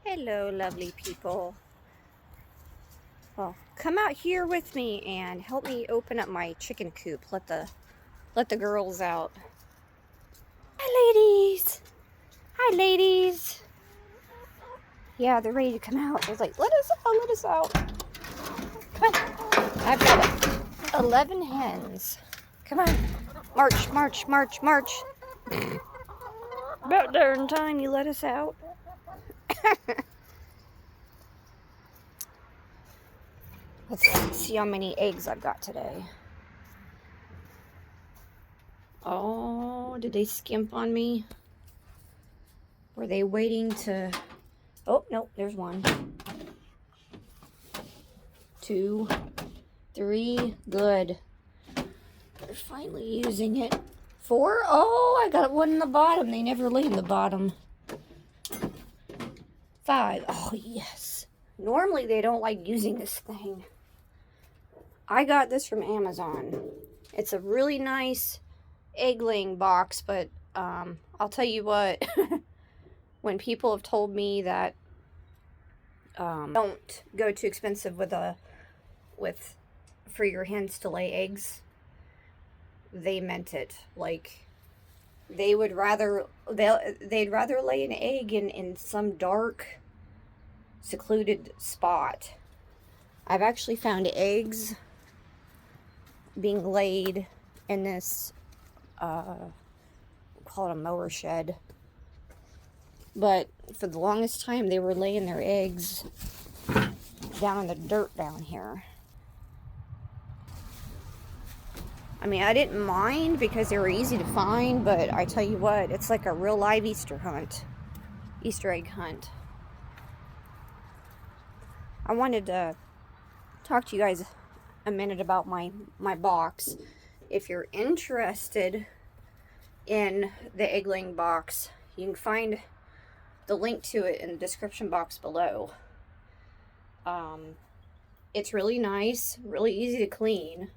Hello, lovely people. Well, come out here with me and help me open up my chicken coop. Let the girls out. Hi, ladies. Hi, ladies. Yeah, they're ready to come out. They're like, let us out, let us out. Come on. I've got 11 hens. Come on. March, march, march, march. About darn time you let us out. Let's see how many eggs I've got today. Oh, did they skimp on me? Were they waiting to... Oh, no, there's 1, 2, 3. Good. They're finally using it. 4. Oh, I got 1 in the bottom. They never lay in the bottom. 5. Oh, yes. Normally, they don't like using this thing. I got this from Amazon. It's a really nice egg laying box, but I'll tell you what, when people have told me that don't go too expensive for your hens to lay eggs, they meant it. Like, they'd rather lay an egg in some dark, secluded spot. I've actually found eggs being laid in this call it a mower shed, but for the longest time they were laying their eggs down in the dirt down here. I mean, I didn't mind because they were easy to find, but I tell you what, it's like a real live Easter egg hunt. I wanted to talk to you guys a minute about my box. If you're interested in the egg laying box, you can find the link to it in the description box below. It's really nice, really easy to clean,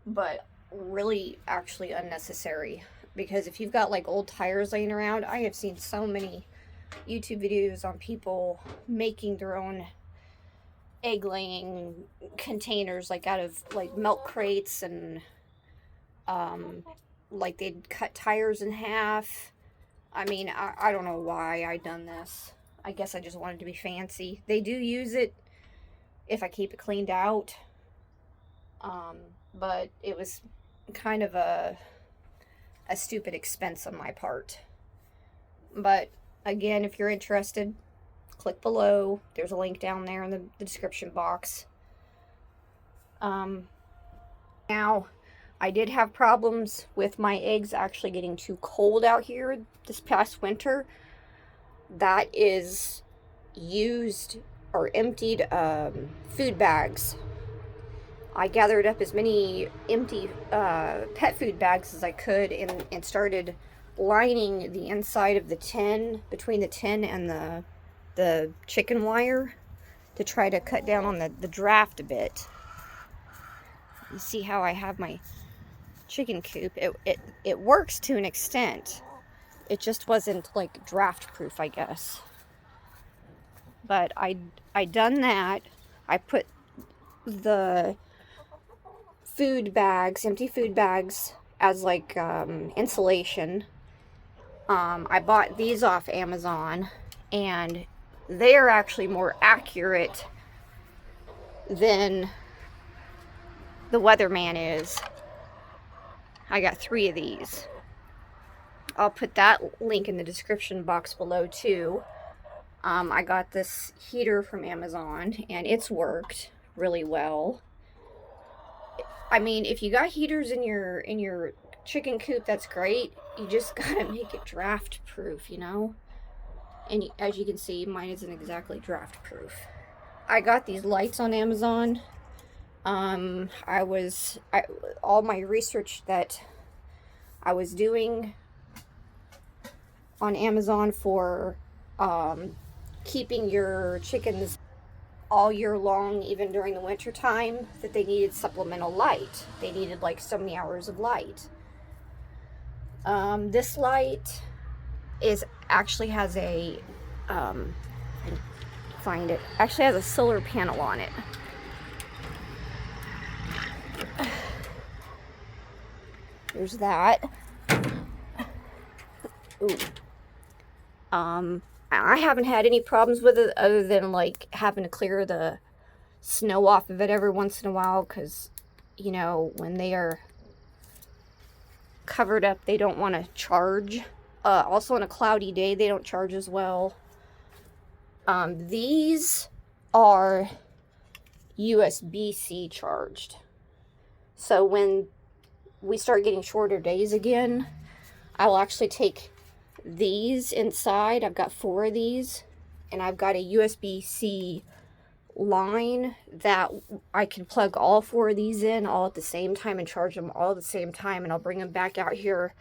but really actually unnecessary, because if you've got like old tires laying around, I have seen so many YouTube videos on people making their own egg laying containers, like out of like milk crates, and like they'd cut tires in half. I mean, I don't know why I done this. I guess I just wanted to be fancy. They do use it if I keep it cleaned out, but it was kind of a stupid expense on my part. But again, if you're interested, click below. There's a link down there in the description box. Now, I did have problems with my eggs actually getting too cold out here this past winter. That is used or emptied food bags. I gathered up as many empty pet food bags as I could and started lining the inside of the tin, between the tin and the chicken wire, to try to cut down on the draft a bit. You see how I have my chicken coop? It works to an extent. It just wasn't like draft proof, I guess. But I done that. I put the food bags, empty food bags, as like insulation. I bought these off Amazon, and they are actually more accurate than the Weatherman is. I got 3 of these. I'll put that link in the description box below too. I got this heater from Amazon, and it's worked really well. I mean, if you got heaters in your chicken coop, that's great. You just gotta make it draft proof, you know? And as you can see, mine isn't exactly draft proof. I got these lights on Amazon. All my research that I was doing on Amazon for keeping your chickens all year long, even during the winter time, that they needed supplemental light. They needed like so many hours of light. This light actually has a I can find it. Actually has a solar panel on it. There's that. Ooh. I haven't had any problems with it other than like having to clear the snow off of it every once in a while, because, you know, when they are covered up, they don't want to charge. Also on a cloudy day, they don't charge as well. These are USB-C charged. So when we start getting shorter days again, I will actually take these inside. I've got 4 of these, and I've got a USB-C line that I can plug all 4 of these in all at the same time and charge them all at the same time, and I'll bring them back out here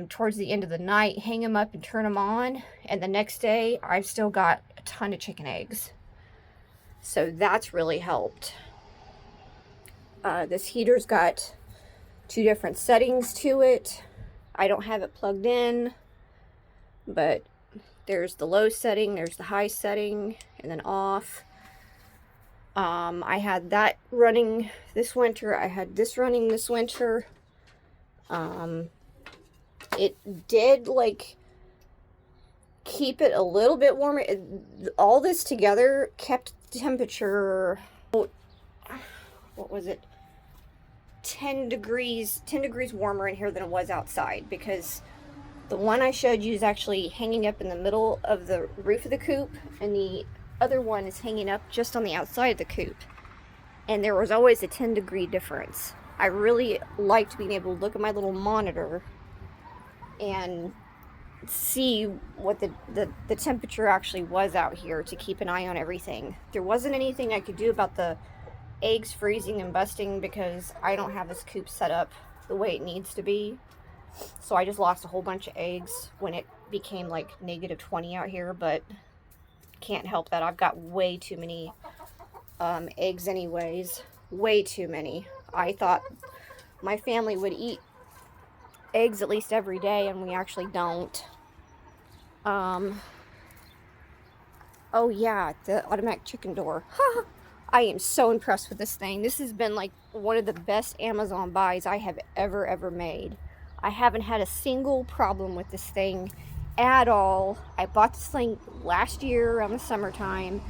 towards the end of the night, hang them up and turn them on, and the next day I've still got a ton of chicken eggs. So that's really helped. This heater's got 2 different settings to it. I don't have it plugged in, but there's the low setting, there's the high setting, and then off. I had that running this winter. I had this running this winter. It did, like, keep it a little bit warmer. All this together kept the temperature, what was it? 10 degrees warmer in here than it was outside, because the one I showed you is actually hanging up in the middle of the roof of the coop, and the other one is hanging up just on the outside of the coop. And there was always a 10-degree difference. I really liked being able to look at my little monitor and see what the temperature actually was out here to keep an eye on everything. There wasn't anything I could do about the eggs freezing and busting because I don't have this coop set up the way it needs to be. So I just lost a whole bunch of eggs when it became like -20 out here, but can't help that. I've got way too many eggs anyways. Way too many. I thought my family would eat eggs at least every day, and we actually don't. Oh yeah, the automatic chicken door. I am so impressed with this thing. This has been like one of the best Amazon buys I have ever made. I haven't had a single problem with this thing at all. I bought this thing last year around the summertime.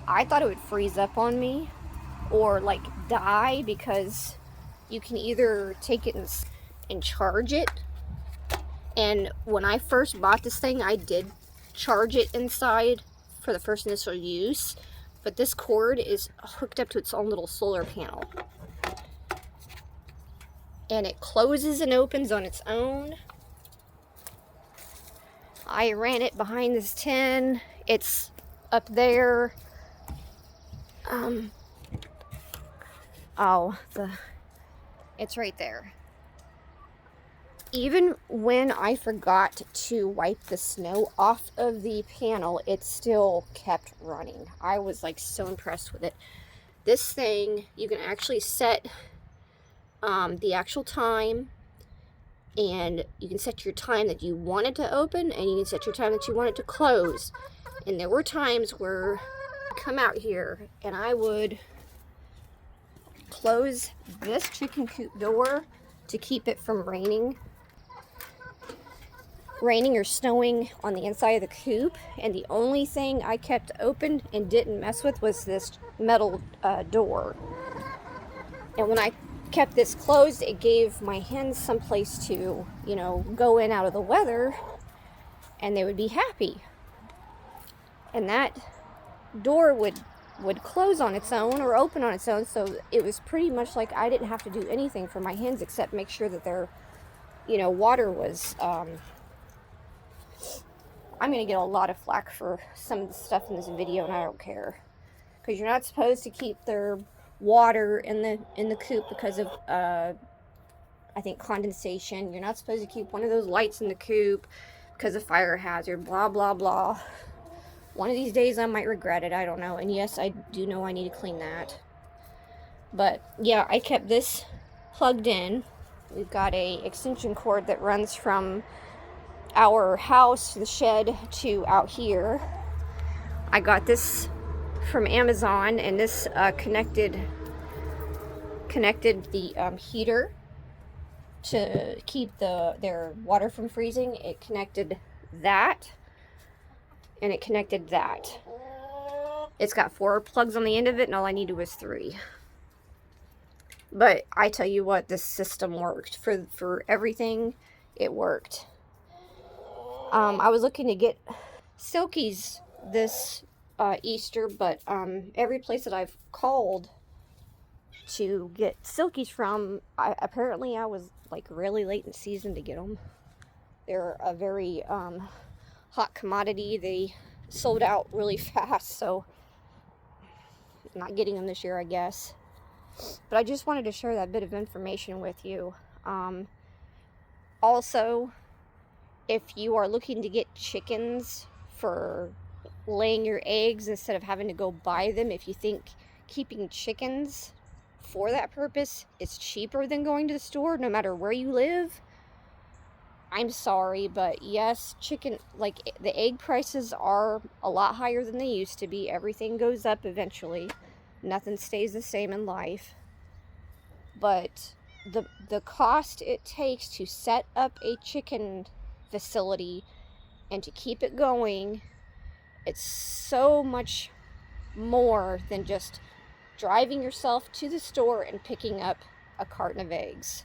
I thought it would freeze up on me or like die, because you can either take it and charge it. And when I first bought this thing, I did charge it inside for the first initial use, but this cord is hooked up to its own little solar panel. And it closes and opens on its own. I ran it behind this tin. It's up there. It's right there. Even when I forgot to wipe the snow off of the panel, it still kept running. I was like so impressed with it. This thing, you can actually set the actual time, and you can set your time that you want it to open, and you can set your time that you want it to close. And there were times where I'd come out here and I would close this chicken coop door to keep it from raining or snowing on the inside of the coop, and the only thing I kept open and didn't mess with was this metal door. And when I kept this closed, it gave my hens some place to, you know, go in out of the weather, and they would be happy. And that door would close on its own or open on its own, so it was pretty much like I didn't have to do anything for my hens except make sure that their, you know, water was I'm going to get a lot of flack for some of the stuff in this video, and I don't care. Because you're not supposed to keep their water in the coop because of, I think, condensation. You're not supposed to keep one of those lights in the coop because of fire hazard, blah, blah, blah. One of these days I might regret it, I don't know. And yes, I do know I need to clean that. But, yeah, I kept this plugged in. We've got a extension cord that runs from our house, the shed, to out here. I got this from Amazon, and this connected the heater to keep their water from freezing. It connected that, and it connected that. It's got 4 plugs on the end of it, and all I needed was 3. But I tell you what, this system worked. For everything, it worked. I was looking to get silkies this Easter, but every place that I've called to get silkies from, apparently I was like really late in season to get them. They're a very hot commodity. They sold out really fast, so I'm not getting them this year, I guess. But I just wanted to share that bit of information with you. Also, if you are looking to get chickens for laying your eggs instead of having to go buy them, if you think keeping chickens for that purpose is cheaper than going to the store, no matter where you live, I'm sorry, but yes, like the egg prices are a lot higher than they used to be. Everything goes up eventually. Nothing stays the same in life. But the cost it takes to set up a chicken facility and to keep it going, it's so much more than just driving yourself to the store and picking up a carton of eggs.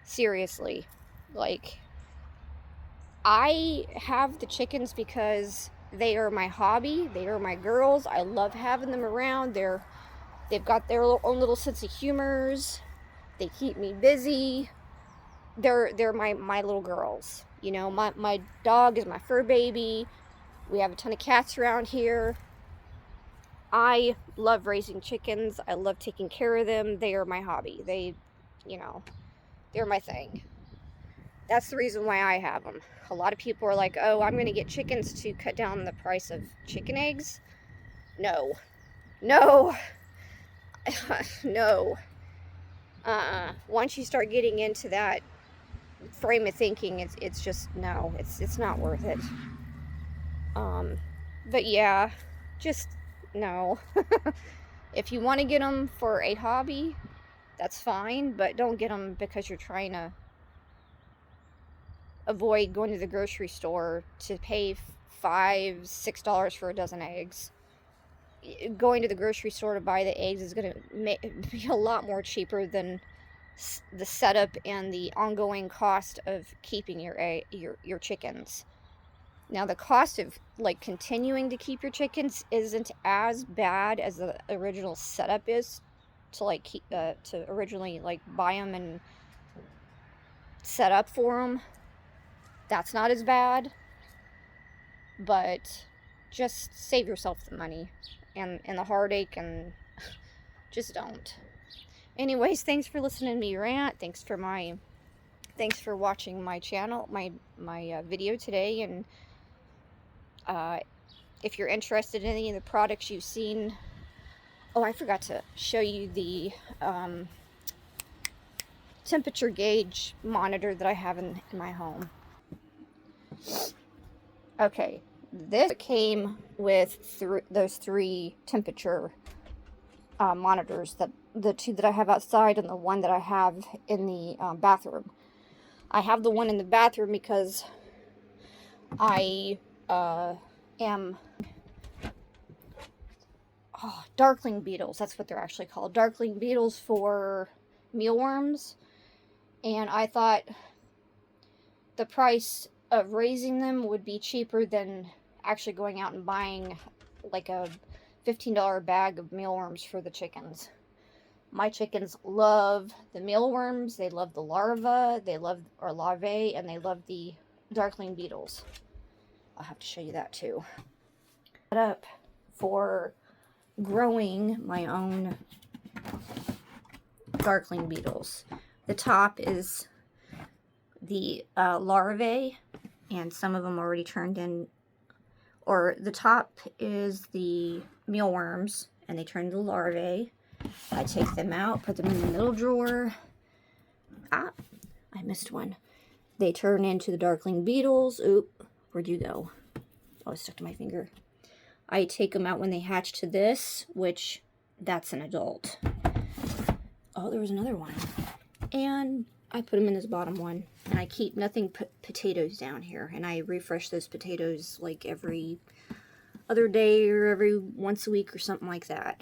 Seriously, like, I have the chickens because they are my hobby. They are my girls. I love having them around. They've got their own little sense of humors. They keep me busy. They're my little girls. You know, my dog is my fur baby. We have a ton of cats around here. I love raising chickens. I love taking care of them. They are my hobby. They're my thing. That's the reason why I have them. A lot of people are like, oh, I'm going to get chickens to cut down the price of chicken eggs. No. No. No. Once you start getting into that frame of thinking, it's just, no, it's not worth it. But yeah, just no. If you want to get them for a hobby, that's fine, but don't get them because you're trying to avoid going to the grocery store to pay $5, $6 for a dozen eggs. Going to the grocery store to buy the eggs is going to be a lot more cheaper than the setup and the ongoing cost of keeping your chickens. Now, the cost of like continuing to keep your chickens isn't as bad as the original setup is to like to originally like buy them and set up for them. That's not as bad, but just save yourself the money and the heartache, and just don't. Anyways, thanks for listening to me rant. Thanks for watching my channel, my video today. And if you're interested in any of the products you've seen, oh, I forgot to show you the temperature gauge monitor that I have in my home. Okay, this came with those 3 temperature monitors, the 2 that I have outside and the one that I have in the bathroom. I have the one in the bathroom because I am darkling beetles. That's what they're actually called. Darkling beetles for mealworms. And I thought the price of raising them would be cheaper than actually going out and buying like a $15 bag of mealworms for the chickens. My chickens love the mealworms, they love the larvae, and they love the darkling beetles. I'll have to show you that too. Set up for growing my own darkling beetles. The top is the larvae, and some of them already turned in, or the top is the mealworms, and they turn into larvae. I take them out, put them in the middle drawer. I missed one. They turn into the darkling beetles. Oop, where'd you go? Oh, it stuck to my finger. I take them out when they hatch to this, which that's an adult. Oh, there was another one. And I put them in this bottom one. And I keep nothing potatoes down here. And I refresh those potatoes like every other day or every once a week or something like that.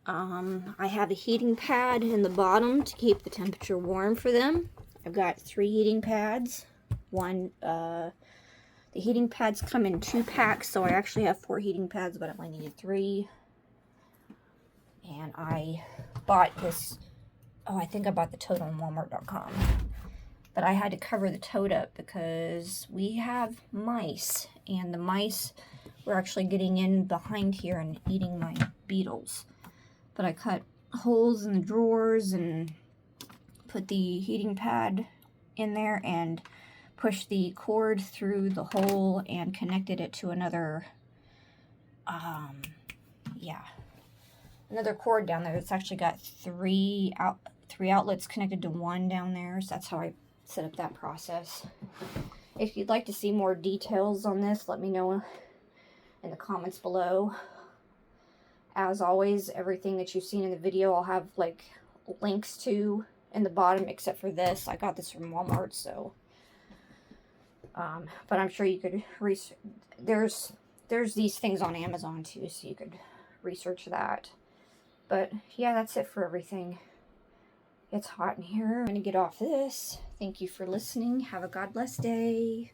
I have a heating pad in the bottom to keep the temperature warm for them. I've got 3 heating pads. The heating pads come in 2 packs, so I actually have 4 heating pads, but I only needed 3. And I bought this, I think I bought the tote on Walmart.com. But I had to cover the tote up because we have mice, and the mice were actually getting in behind here and eating my beetles. But I cut holes in the drawers and put the heating pad in there and pushed the cord through the hole and connected it to another, another cord down there. It's actually got 3 outlets connected to one down there. So that's how I set up that process. If you'd like to see more details on this, let me know in the comments below. As always, everything that you've seen in the video, I'll have like links to in the bottom, except for this. I got this from Walmart, so. But I'm sure you could research. There's these things on Amazon too, so you could research that. But yeah, that's it for everything. It's hot in here. I'm gonna get off this. Thank you for listening. Have a God bless day.